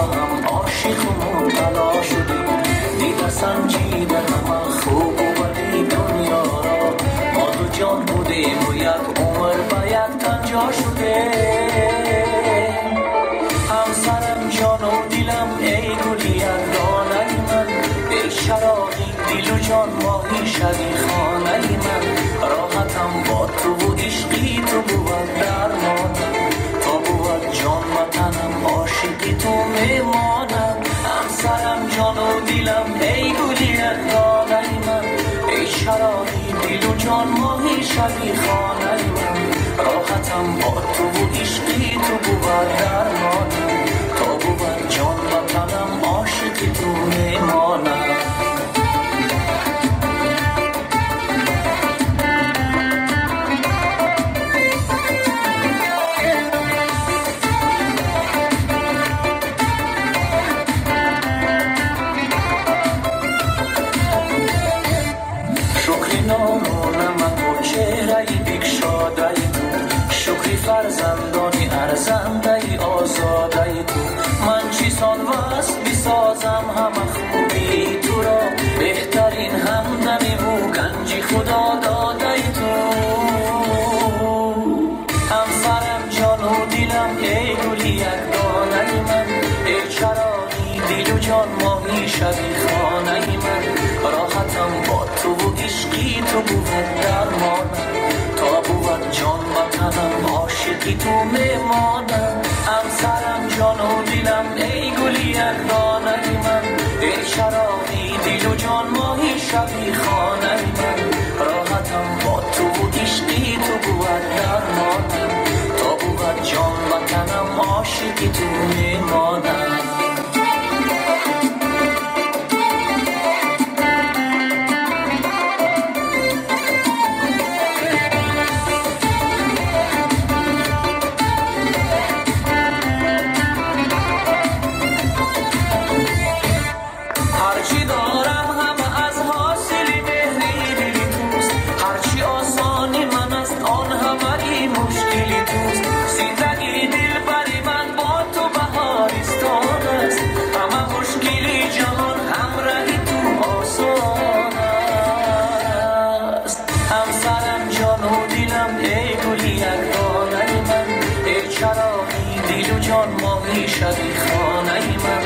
هم عاشق و مبتلا شدیم. دیده سنجیده همه خوب و بدی دنیا را، ما دو جان بودیم و یک عمر به یک تن جا شده. همسرم جان و دلم ای گلی یگانه من، ای شراقی دل و جان ماهی شبی خانه من. راحتم با تو و عشقی تو بود درمانم، تا بود جان و تنم عاشقی تو میمانم. همسرم جان و دلم ای گلی یگانه من، ای شراقی دل و جان ماهی شبی خانه من. راحتم با تو و عشقی تو بود درمانم، تا بود جان و تنم عاشقی تو میمانم. شکری نان و نمک و چهره بگشاده تو، شکری فرزندانی ارزنده آزاده تو. من چیسان وصل بسازم همه خوبی تو را، بهترین همدمی و گنجی خدا داده تو. همسرم جان و دلم ای گلی یگانه من، ای چراغی دل و جان ماهی شبی خانه من. راحتم با تو و عشقی تو بود درمانم، تا بود جان و تنم عاشقی تو میمانم. همسرم جان و دلم ای گلی یگانه من، ای چراغی دل و جان ماهی شبی خانه من. راحتم با تو و عشقی تو بود درمانم، تا بود جان و تنم عاشقی تو میمانم. هرچی دارم همه از حاصل مهری دلی توست، هرچی آسانی من است آن همه ای مشکلی توست. زندگی دل بری من با تو بهارستان است، همه مشکلی جهان همراهی تو آسان است. همسرم جان و دلم ای گلی یگانه من، ای چراغی دل و جان ماهی شبی خانه من.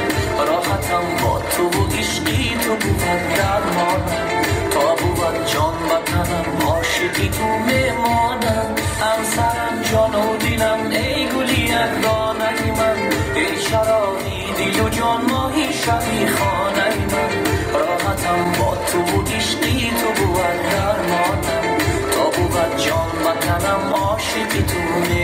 راحتم با تو و عشقی تو بود درمانم، تا بود جان و تنم عاشقی تو میمانم. همسرم جان و دلم ای گلی یگانه من، ای چراغی دل و جان ماهی شبی خانه من. راحتم با تو و عشقی تو بود درمانم، تا بود جان و تنم عاشقی تو میمانم.